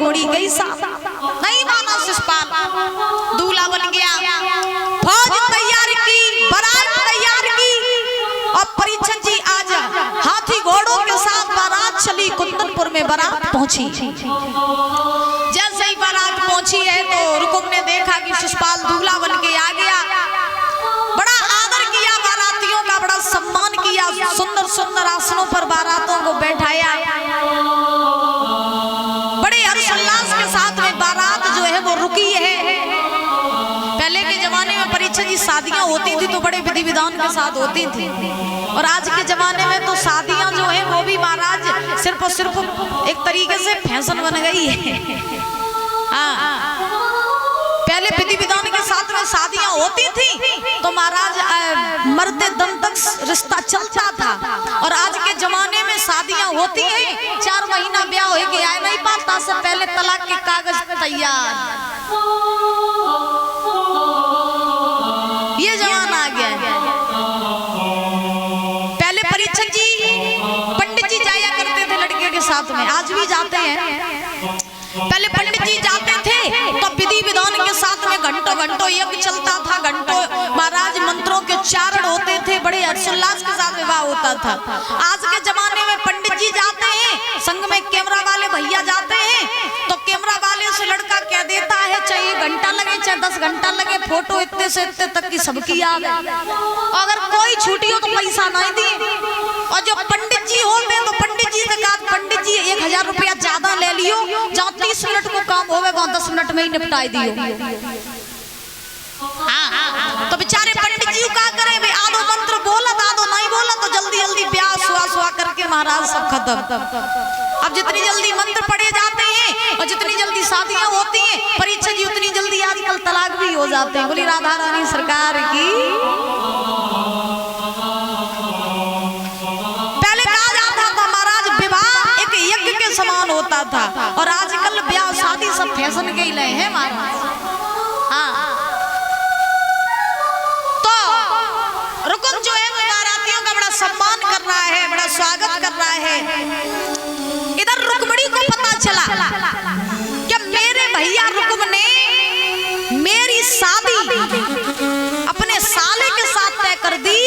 रुकमणी गई साथ, नहीं माना शिषपाल, दूल्हा बन गया। फौज तैयार की, बारात तैयार की, और परीक्षित जी आज हाथी घोड़ों के साथ बारात चली। कुंदनपुर में बारात पहुंची। जैसे ही बारात पहुंची है तो रुकुम ने देखा कि शिषपाल दूल्हा बन के आ गया। बड़ा आदर किया बारातियों का, बड़ा सम्मान किया, सुंदर सुंदर आसनों पर बारातों को बैठाया। बड़े हर्षोल्लास के साथ में बारात जो है वो रुकी है। पहले के जमाने में परीक्षित जी शादियां होती थी तो बड़े विधि विधान के साथ होती थी, और आज के जमाने में तो शादियां जो है वो भी महाराज सिर्फ और सिर्फ एक तरीके से फैशन बन गई है। हाँ, पहले विधि विधान के साथ में शादियां होती थी तो महाराज मरते दम तक रिश्ता चलता था, और आज के जमाने में शादियां होती हैं 4 महीना ब्याह हो गया नहीं पाता से पहले तलाक के कागज तैयार। ये जमाना आ गया है। पहले परीक्षित जी पंडित जी जाया करते थे लड़के के साथ में, आज भी जाते हैं। पहले पंडित जी जाते थे तो विधि विधान के साथ में घंटों घंटों यज्ञ चलता था, घंटों महाराज मंत्रों के उच्चारण होते थे, बड़े हर्षोल्लास के साथ विवाह होता था। आज के जमाने में पंडित जी जाते हैं, संग में कैमरा वाले भैया जाते हैं, तो कैमरा वाले से लड़का कह देता है चाहे 1 घंटा लगे चाहे 10 घंटा लगे, फोटो इतने से इतने तक की सबकी याद है। अगर कोई छूटी हो तो पैसा नहीं दिए, और जो पंडित जी होते हैं तो पंडित जी से कहा पंडित जी 1000 रुपया ज्यादा ले लियो, जहाँ 30 मिनट को काम होवे वहाँ 10 मिनट में ही निपटाई दियो। हाँ, तो बेचारे पंडित जी क्या करे भाई, आधो मंत्र बोला आधो नहीं बोला तो जल्दी जल्दी ब्याह सुहा करके महाराज सब खत्म। अब जितनी जल्दी मंत्र पढ़े जाते हैं और जितनी जल्दी शादियां होती हैं परीक्षा जी उतनी जल्दी आजकल तलाक भी हो जाते हैं। बोली राधा रानी सरकार की। पहले कहा जाता था महाराज विवाह एक यज्ञ के समान होता था, और आजकल ब्याह शादी सब फैशन के ही लए हैं महाराज। हाँ, तो रुकुम जो है वो बारातियों का बड़ा सम्मान कर रहा है, बड़ा स्वागत कर रहा है। इधर रुक्मणी को पता चला कि मेरे भैया रुकुम ने मेरी शादी अपने साले के साथ तय कर दी,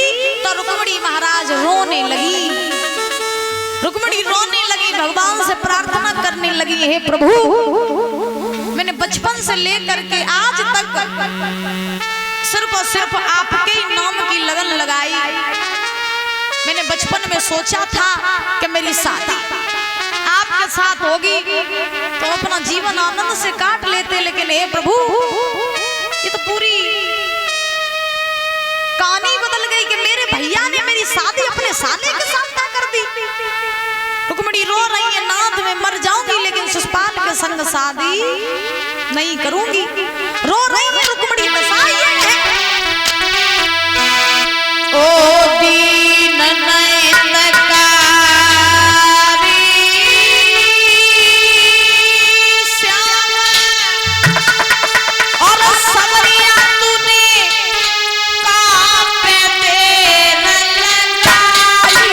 तो रुक्मणी महाराज रोने लगी। रुक्मणी रोने लगी, भगवान से प्रार्थना करने लगी, हे प्रभु मैंने बचपन से लेकर के आज तक सिर्फ और सिर्फ आपके ही नाम की लगन लगाई। मैंने बचपन में सोचा था कि मेरी शादी आपके साथ होगी तो अपना जीवन आनंद से काट लेते, लेकिन हे प्रभु ये तो पूरी कहानी बदल गई कि मेरे भैया ने मेरी शादी अपने साले के साथ तय कर दी। रुक्मणी रो रही है, नाथ में मर जाऊंगी लेकिन शिषपाल के संग शादी नहीं करूंगी। रो रही है रुक्मणी, दसाई है ओ दीन नयनकारी श्याम और समरिया तूने कांपे देर लगाई।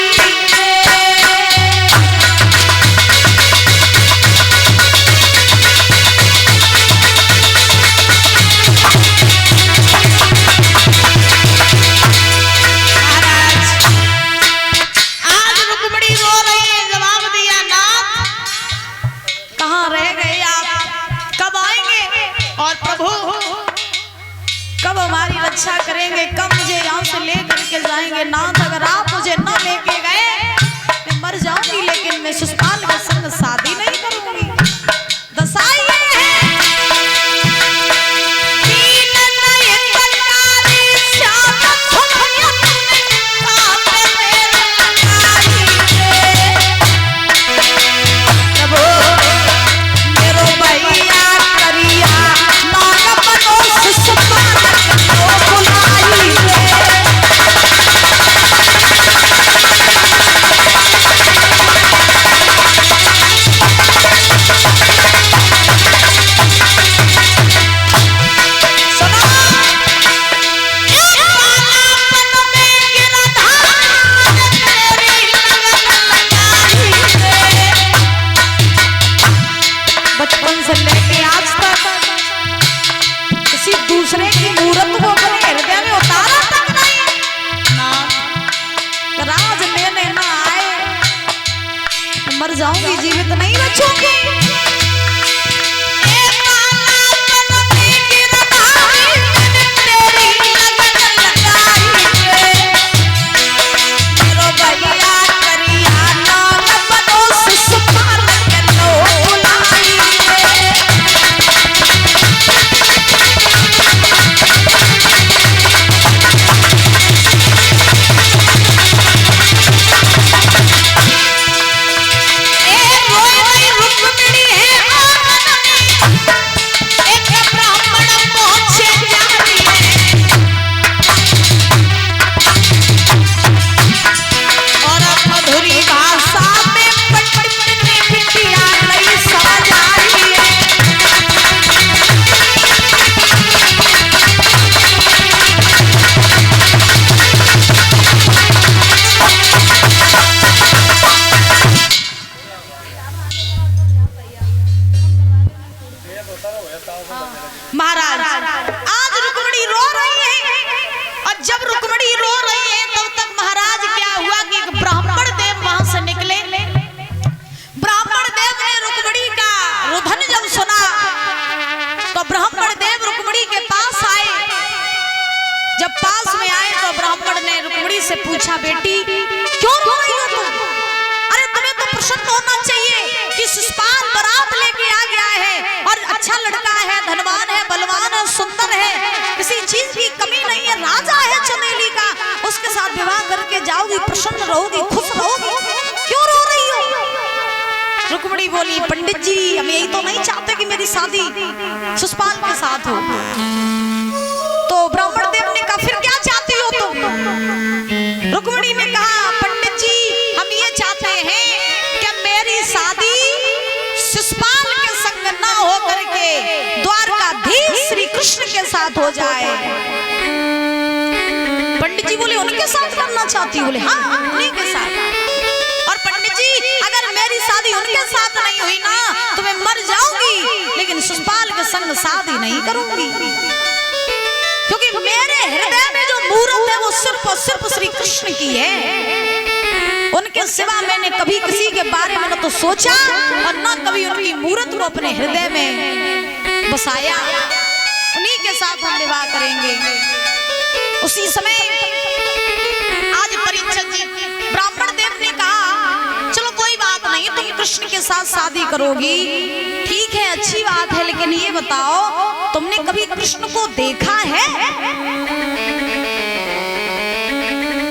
कब हमारी रक्षा करेंगे, कब मुझे यहाँ से ले करके जाएंगे नाथ। अगर आप मुझे न लेके गए मैं मर जाऊंगी, लेकिन मैं शिषपाल के संग शादी नहीं करूंगी। दसाई बचपन से लेके आज तक किसी दूसरे की मूर्त को अपने हृदय में उतारा तक नहीं ना। राज लेने ना आए तो मर जाऊंगी, जीवित नहीं बचूंगी। महाराज आज रुक्मिणी रो रही है, और जब रुक्मिणी रो रही है तब तक महाराज क्या हुआ कि एक ब्राह्मण देव वहां से निकले। ब्राह्मण देव ने रुक्मिणी का रुदन जब सुना तो ब्राह्मण देव रुक्मिणी के पास आए। जब पास में आए तो ब्राह्मण ने रुक्मिणी से पूछा, बेटी क्यों रो रही हो तुम? अरे तुम्हें तो प्रसन्न होना चाहिए कि शिशुपाल बारात लेके आ गया है और अच्छा लड़का है, धनवान है, बलवान है, सुंदर है, किसी चीज की कमी नहीं है, राजा है चमेली का, उसके साथ विवाह करके जाओगी, प्रसन्न रहोगी, खुश रहोगी, क्यों रो रही हो? रुक्मिणी बोली, पंडित जी हम यही तो नहीं चाहते कि मेरी शादी शिशुपाल के साथ हो। तो ब्राह्मण देव ने कहा, फिर क्या चाहती हो तुम? रुक्मिणी ने कहा, पंडित जी हम ये चाहते हैं कि मेरी शादी शिशुपाल के संग ना हो करके द्वारकाधीश श्री कृष्ण के साथ हो जाए। पंडित जी बोले, उनके साथ करना चाहती? बोले हाँ उन्हीं के साथ। और पंडित जी अगर मेरी शादी उनके साथ नहीं हुई ना तो मैं मर जाऊंगी, लेकिन शिशुपाल के संग शादी नहीं करूंगी, क्योंकि मेरे हृदय में जो मूर्त है वो सिर्फ और सिर्फ श्री कृष्ण की है। उनके सिवा मैंने कभी किसी के बारे में न तो सोचा और न कभी उनकी मूर्त को अपने हृदय में बसाया। उन्हीं के साथ हम विवाह करेंगे। उसी समय आज परीक्षित जी ब्राह्मण देव ने कहा, चलो कोई बात नहीं, तुम कृष्ण के साथ शादी करोगी, ठीक है, अच्छी बात है, लेकिन ये बताओ तुमने कभी कृष्ण को देखा है?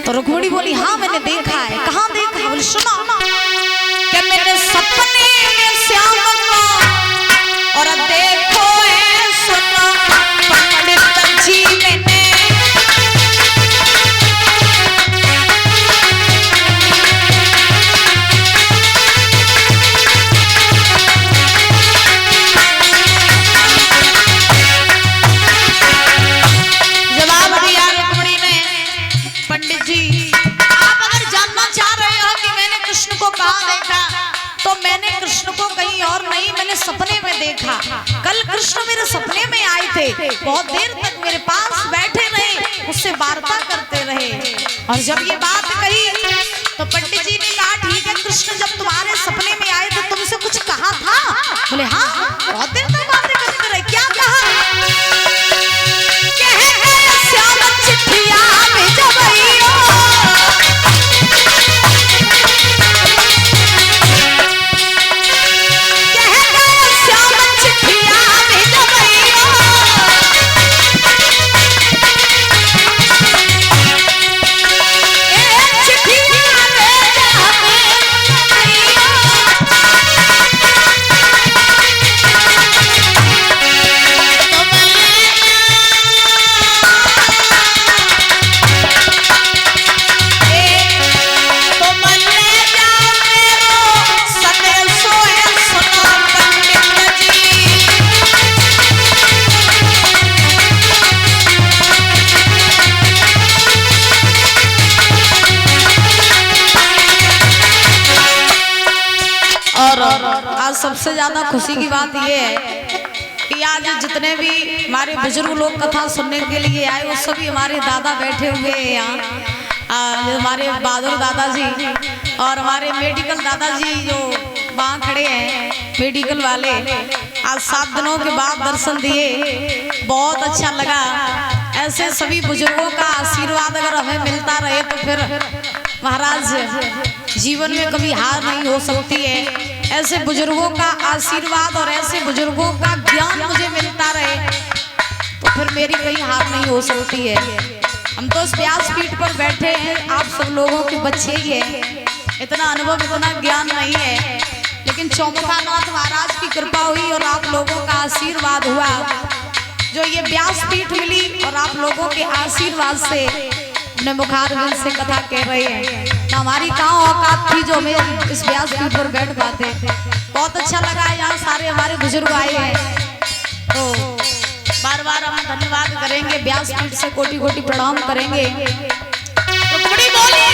तो रुक्मिणी बोली, हाँ मैंने देखा है। कहाँ देखा? बोले सुनो कि मैंने सपने में श्याम को और देखो है सुनो पंडित जी मैंने सपने में देखा। कल कृष्ण मेरे सपने में आए थे, बहुत देर तक मेरे पास बैठे रहे, उससे वार्ता करते रहे, और जब ये बात कही तो पंडित जी ने कहा, ठीक है, कृष्ण जब तुम्हारे सपने में आए तो तुमसे कुछ कहा था? बोले हाँ, बहुत देर तक बातें करते रहे। क्या कहा? श्याम चिट्ठिया में जबइयो सबसे ज्यादा खुशी की बात यह है कि आज जितने भी हमारे बुजुर्ग लोग कथा सुनने के लिए आए वो सभी हमारे दादा बैठे हुए हैं यहाँ। हमारे बहादुर दादाजी और हमारे मेडिकल दादाजी जो वहाँ खड़े हैं मेडिकल वाले, आज 7 दिनों के बाद दर्शन दिए, बहुत अच्छा लगा। ऐसे सभी बुजुर्गों का आशीर्वाद अगर हमें मिलता रहे तो फिर महाराज जीवन में कभी हार नहीं हो सकती है। ऐसे बुजुर्गों का आशीर्वाद और ऐसे बुजुर्गों का ज्ञान मुझे मिलता रहे तो फिर मेरी कहीं हार नहीं हो सकती है। हम तो इस व्यासपीठ पर बैठे हैं, आप सब लोगों के बच्चे ही हैं, इतना अनुभव इतना ज्ञान नहीं है, लेकिन चौमुखानाथ महाराज की कृपा हुई और आप लोगों का आशीर्वाद हुआ जो ये व्यासपीठ मिली, और आप लोगों के आशीर्वाद से अपने मुखारबिंद से कथा कह रहे हैं। तो हमारी कहाँ औकात थी जो हमें इस व्यासपीठ पर बैठ पाते। बहुत अच्छा लगा, यहाँ सारे हमारे बुजुर्ग आए हैं तो बार बार हम धन्यवाद करेंगे, व्यासपीठ से कोटि कोटि प्रणाम करेंगे। तो बड़ी बोली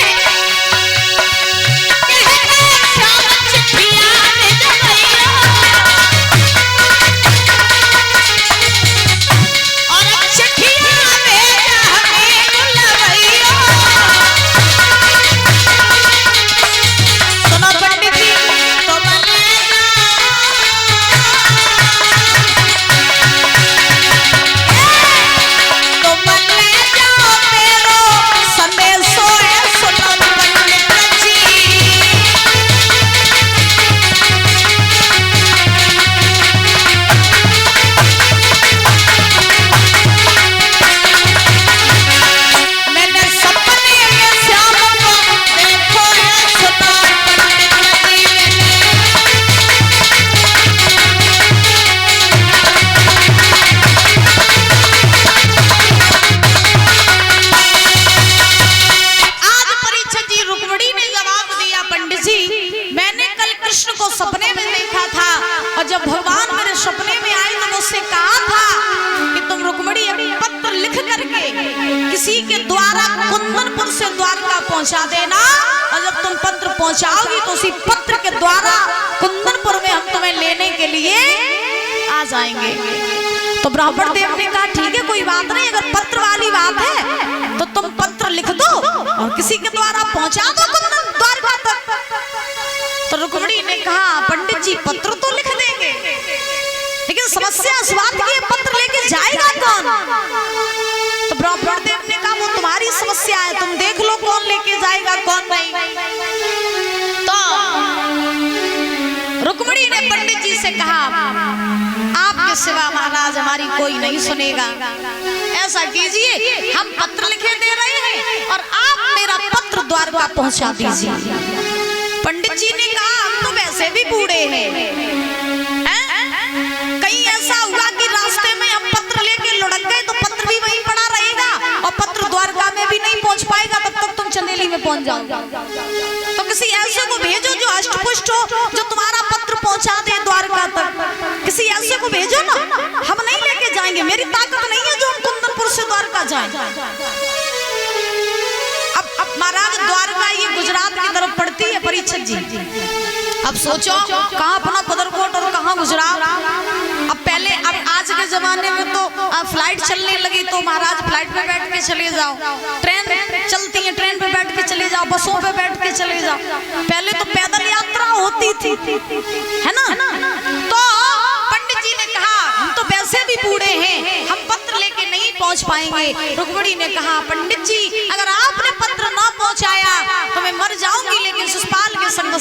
जब भगवान मेरे सपने में आए तो मुझसे कहा था कि तुम रुक्मिणी एक पत्र लिख करके किसी के द्वारा कुंदनपुर से द्वारका पहुंचा देना, और जब तुम पत्र पहुंचाओगी तो उसी पत्र के द्वारा कुंदनपुर में हम तुम्हें लेने के लिए आ जाएंगे। तो ब्राह्मण देव ने कहा ठीक है कोई बात नहीं, अगर पत्र वाली बात है तो तुम पत्र लिख दो और किसी के द्वारा पहुंचा दो कुंदन द्वारका तक। तो रुक्मिणी ने कहा पंडित जी पत्र तो लिख देंगे, लेकिन समस्या इस बात की पत्र लेके जाएगा कौन? तो ब्राह्मण देव ने कहा वो तुम्हारी समस्या है, तुम देख लो कौन लेके जाएगा कौन नहीं। तो रुक्मिणी ने पंडित जी से कहा आपके सिवा महाराज हमारी कोई नहीं सुनेगा, ऐसा कीजिए हम पत्र लिखे दे रहे हैं और आप मेरा पत्र द्वारका पहुंचा दीजिए। पंडित जी ने कहा हम तो वैसे भी बूढ़े हैं, कहीं ऐसा हुआ कि रास्ते में हम पत्र लेके लुढ़क गए तो पत्र भी वहीं पड़ा रहेगा और पत्र द्वारका में भी नहीं पहुंच पाएगा, तब तक तुम चंदेली में पहुंच जाओगे। तो किसी ऐसे को भेजो जो अष्टपुष्ट हो, जो तुम्हारा पत्र पहुंचा दे द्वारका तक, किसी ऐसे को भेजो ना, हम नहीं लेके जाएंगे, मेरी ताकत नहीं है जो हम कुंदनपुर से द्वारका जाएं। अब महाराज द्वारका ये गुजरात की तरफ पड़ती है परीक्षित जी, अब सोचो कहाँ अपना पदरकोट और कहाँ गुजरात। अब पहले अब आज के जमाने में तो फ्लाइट चलने लगी तो महाराज फ्लाइट पे बैठ के चले जाओ, ट्रेन चलती है ट्रेन पे बैठ के चले जाओ, बसों पे बैठ के चले जाओ, पहले तो पैदल यात्रा होती थी, है ना। तो पंडित जी ने कहा हम तो वैसे भी बूढ़े हैं, हम पत्र लेके नहीं पहुंच पाएंगे। रुक्मिणी ने कहा पंडित जी अगर आपने पत्र ना पहुंचाया तो मैं मर जाऊंगी, लेकिन शिशुपाल के संग